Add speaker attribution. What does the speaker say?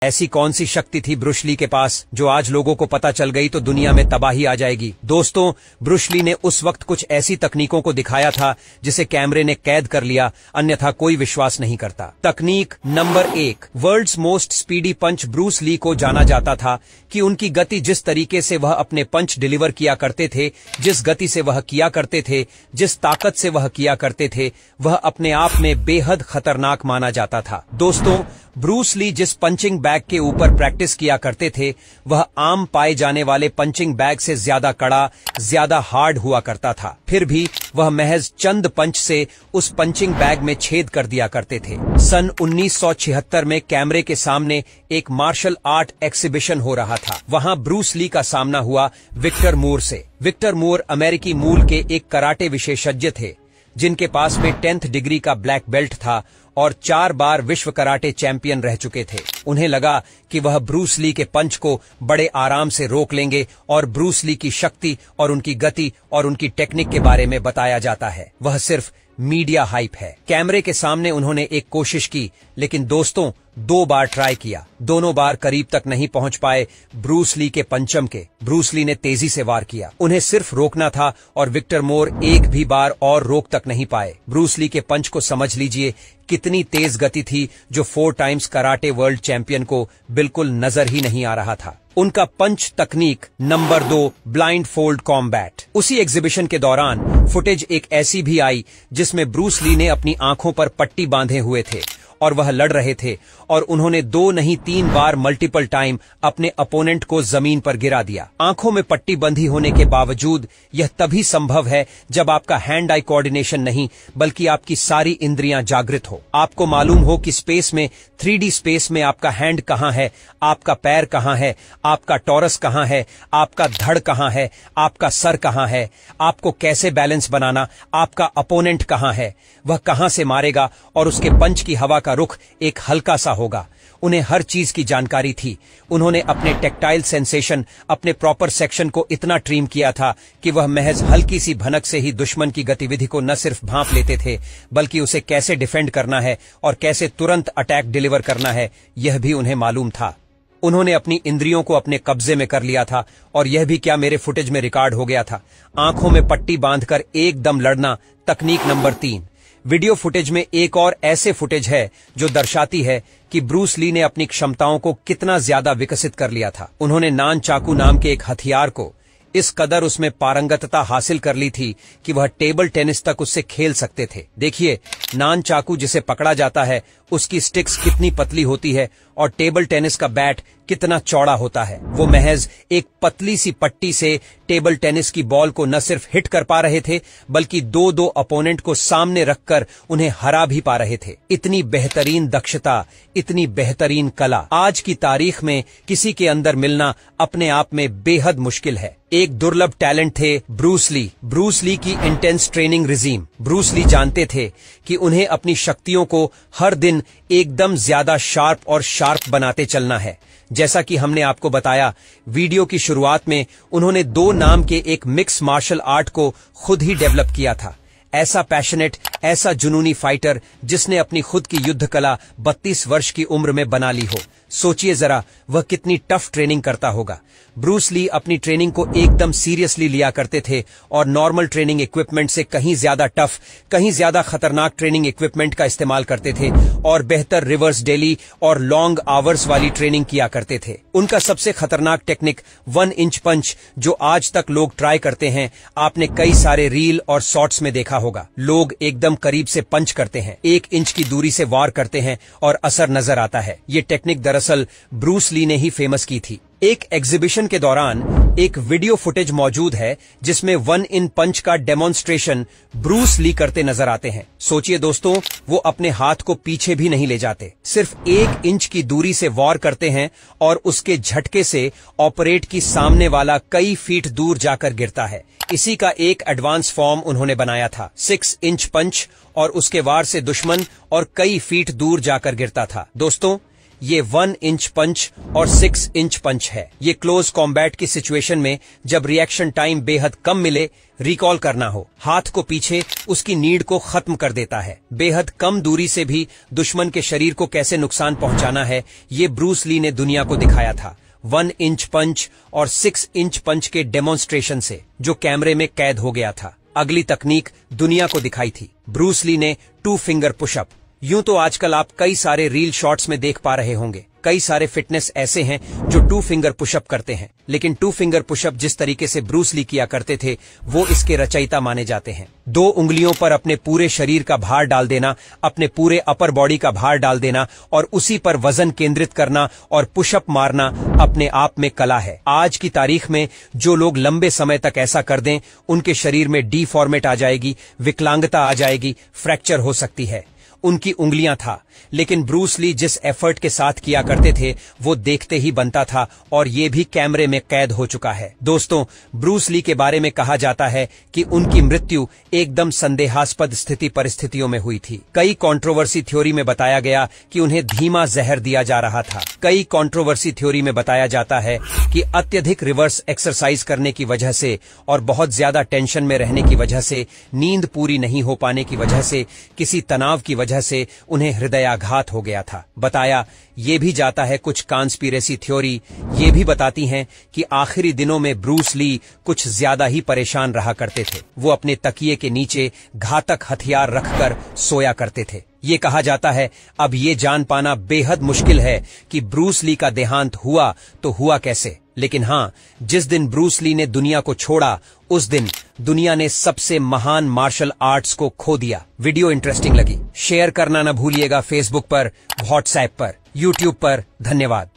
Speaker 1: ऐसी कौन सी शक्ति थी ब्रूस ली के पास जो आज लोगों को पता चल गई तो दुनिया में तबाही आ जाएगी। दोस्तों, ब्रूस ली ने उस वक्त कुछ ऐसी तकनीकों को दिखाया था जिसे कैमरे ने कैद कर लिया, अन्यथा कोई विश्वास नहीं करता। तकनीक नंबर 1, वर्ल्ड्स मोस्ट स्पीडी पंच। ब्रूस ली को जाना जाता था कि उनकी गति, जिस तरीके से वह अपने पंच डिलीवर किया करते थे, जिस गति से वह किया करते थे, जिस ताकत से वह किया करते थे, वह अपने आप में बेहद खतरनाक माना जाता था। दोस्तों, ब्रूस ली जिस पंचिंग बैग के ऊपर प्रैक्टिस किया करते थे वह आम पाए जाने वाले पंचिंग बैग से ज्यादा कड़ा, ज्यादा हार्ड हुआ करता था। फिर भी वह महज चंद पंच से उस पंचिंग बैग में छेद कर दिया करते थे। सन 1976 में कैमरे के सामने एक मार्शल आर्ट एक्सिबिशन हो रहा था। वहां ब्रूस ली का सामना हुआ विक्टर मूर से। विक्टर मूर अमेरिकी मूल के एक कराटे विशेषज्ञ थे जिनके पास में 10th डिग्री का ब्लैक बेल्ट था और 4 बार विश्व कराटे चैंपियन रह चुके थे। उन्हें लगा कि वह ब्रूस ली के पंच को बड़े आराम से रोक लेंगे और ब्रूस ली की शक्ति और उनकी गति और उनकी टेक्निक के बारे में बताया जाता है। वह सिर्फ मीडिया हाइप है। कैमरे के सामने उन्होंने एक कोशिश की, लेकिन दोस्तों 2 बार ट्राई किया। दोनों बार करीब तक नहीं पहुंच पाए ब्रूस ली के पंचम के। ब्रूस ली ने तेजी से वार किया। उन्हें सिर्फ रोकना था और विक्टर मोर एक भी बार और रोक तक नहीं पाए। ब्रूस ली के पंच को समझ लीजिए कितनी तेज गति थी जो 4 टाइम्स कराटे वर्ल्ड चैंपियन को बिल्कुल नजर ही नहीं आ रहा था। उनका पंच तकनीक नंबर 2, ब्लाइंड फोल्ड कॉम्बैट। उसी एग्जीबिशन के दौरान फुटेज एक ऐसी भी आई जिसमें ब्रूस ली ने अपनी आंखों पर पट्टी बांधे हुए थे और वह लड़ रहे थे और उन्होंने 2 नहीं 3 बार मल्टीपल टाइम अपने अपोनेंट को जमीन पर गिरा दिया। आंखों में पट्टी बंधी होने के बावजूद यह तभी संभव है जब आपका हैंड आई कोऑर्डिनेशन नहीं बल्कि आपकी सारी इंद्रियां जागृत हो। आपको मालूम हो कि स्पेस में, 3D स्पेस में आपका हैंड कहां है, आपका पैर कहां है, आपका टॉरस कहां है, आपका धड़ कहां है, आपका सर कहां है, आपको कैसे बैलेंस बनाना, आपका अपोनेंट कहां है, वह कहां से मारेगा और उसके पंच की हवा का रुख एक हल्का सा होगा। उन्हें हर चीज की जानकारी थी। उन्होंने अपने टेक्टाइल सेंसेशन, अपने प्रॉपर सेक्शन को इतना ट्रिम किया था कि वह महज हल्की सी भनक से ही दुश्मन की गतिविधि को न सिर्फ भांप लेते थे बल्कि उसे कैसे डिफेंड करना है और कैसे तुरंत अटैक डिलीवर करना है यह भी उन्हें मालूम था। उन्होंने अपनी इंद्रियों को अपने कब्जे में कर लिया था और यह भी क्या मेरे फुटेज में रिकॉर्ड हो गया था। आंखों में पट्टी बांधकर एकदम लड़ना, तकनीक नंबर 3। वीडियो फुटेज में एक और ऐसे फुटेज है जो दर्शाती है कि ब्रूस ली ने अपनी क्षमताओं को कितना ज्यादा विकसित कर लिया था। उन्होंने नान चाकू नाम के एक हथियार को इस कदर उसमें पारंगतता हासिल कर ली थी कि वह टेबल टेनिस तक उससे खेल सकते थे। देखिए, नान चाकू जिसे पकड़ा जाता है उसकी स्टिक्स कितनी पतली होती है और टेबल टेनिस का बैट कितना चौड़ा होता है। वो महज एक पतली सी पट्टी से टेबल टेनिस की बॉल को न सिर्फ हिट कर पा रहे थे बल्कि 2-2 अपोनेंट को सामने रखकर उन्हें हरा भी पा रहे थे। इतनी बेहतरीन दक्षता, इतनी बेहतरीन कला आज की तारीख में किसी के अंदर मिलना अपने आप में बेहद मुश्किल है। एक दुर्लभ टैलेंट थे ब्रूस ली। ब्रूस ली की intense training regime. Bruce Lee जानते थे कि उन्हें अपनी शक्तियों को हर दिन एकदम ज्यादा शार्प और शार्प बनाते चलना है। जैसा कि हमने आपको बताया वीडियो की शुरुआत में, उन्होंने 2 नाम के एक मिक्स मार्शल आर्ट को खुद ही डेवलप किया था। ऐसा पैशनेट, ऐसा जुनूनी फाइटर जिसने अपनी खुद की युद्ध कला 32 वर्ष की उम्र में बना ली हो। सोचिए जरा वह कितनी टफ ट्रेनिंग करता होगा। ब्रूस ली अपनी ट्रेनिंग को एकदम सीरियसली लिया करते थे और नॉर्मल ट्रेनिंग इक्विपमेंट से कहीं ज्यादा टफ, कहीं ज्यादा खतरनाक ट्रेनिंग इक्विपमेंट का इस्तेमाल करते थे और बेहतर रिवर्स डेली और लॉन्ग आवर्स वाली ट्रेनिंग किया करते थे। उनका सबसे खतरनाक टेक्निक 1 इंच पंच जो आज तक लोग ट्राई करते हैं, आपने कई सारे रील और शॉर्ट्स में देखा होगा। लोग एकदम करीब से पंच करते हैं, 1 इंच की दूरी से वार करते हैं और असर नजर आता है। ये टेक्निक दरअसल ब्रूस ली ने ही फेमस की थी। एक एग्जीबिशन के दौरान एक वीडियो फुटेज मौजूद है जिसमें 1 इन पंच का डेमोन्स्ट्रेशन ब्रूस ली करते नजर आते हैं। सोचिए दोस्तों, वो अपने हाथ को पीछे भी नहीं ले जाते, सिर्फ 1 इंच की दूरी से वार करते हैं और उसके झटके से ऑपरेट की सामने वाला कई फीट दूर जाकर गिरता है। इसी का एक एडवांस फॉर्म उन्होंने बनाया था, 6 इंच पंच, और उसके वार से दुश्मन और कई फीट दूर जाकर गिरता था। दोस्तों, ये 1 इंच पंच और 6 इंच पंच है। ये क्लोज कॉम्बैट की सिचुएशन में जब रिएक्शन टाइम बेहद कम मिले, रिकॉल करना हो, हाथ को पीछे उसकी नीड को खत्म कर देता है। बेहद कम दूरी से भी दुश्मन के शरीर को कैसे नुकसान पहुंचाना है, ये ब्रूस ली ने दुनिया को दिखाया था 1 इंच पंच और 6 इंच पंच के डेमोन्स्ट्रेशन से, जो कैमरे में कैद हो गया था। अगली तकनीक दुनिया को दिखाई थी ब्रूस ली ने 2 फिंगर पुशअप। यूं तो आजकल आप कई सारे रील शॉट्स में देख पा रहे होंगे, कई सारे फिटनेस ऐसे हैं जो 2 फिंगर पुशअप करते हैं, लेकिन 2 फिंगर पुशअप जिस तरीके से ब्रूस ली किया करते थे वो इसके रचयिता माने जाते हैं। 2 उंगलियों पर अपने पूरे शरीर का भार डाल देना, अपने पूरे अपर बॉडी का भार डाल देना और उसी पर वजन केंद्रित करना और पुशअप मारना अपने आप में कला है। आज की तारीख में जो लोग लंबे समय तक ऐसा कर दें, उनके शरीर में डीफॉर्मेट आ जाएगी, विकलांगता आ जाएगी, फ्रैक्चर हो सकती है। उनकी उंगलियां था, लेकिन ब्रूस ली जिस एफर्ट के साथ किया करते थे वो देखते ही बनता था, और ये भी कैमरे में कैद हो चुका है। दोस्तों, ब्रूस ली के बारे में कहा जाता है कि उनकी मृत्यु एकदम संदेहास्पद स्थिति परिस्थितियों में हुई थी। कई कंट्रोवर्सी थ्योरी में बताया गया कि उन्हें धीमा जहर दिया जा रहा था। कई कंट्रोवर्सी थ्योरी में बताया जाता है कि अत्यधिक रिवर्स एक्सरसाइज करने की वजह से और बहुत ज्यादा टेंशन में रहने की वजह से, नींद पूरी नहीं हो पाने की वजह से, किसी तनाव की वजह से उन्हें हृदयाघात हो गया था। बताया ये भी जाता है, कुछ कॉन्स्पिरेसी थ्योरी ये भी बताती हैं कि आखिरी दिनों में ब्रूस ली कुछ ज्यादा ही परेशान रहा करते थे। वो अपने तकिए के नीचे घातक हथियार रखकर सोया करते थे। ये कहा जाता है, अब ये जान पाना बेहद मुश्किल है कि ब्रूस ली का देहांत हुआ तो हुआ कैसे, लेकिन हां, जिस दिन ब्रूस ली ने दुनिया को छोड़ा उस दिन दुनिया ने सबसे महान मार्शल आर्ट्स को खो दिया। वीडियो इंटरेस्टिंग लगी, शेयर करना न भूलिएगा। फेसबुक पर, व्हाट्सएप पर, यूट्यूब पर। धन्यवाद।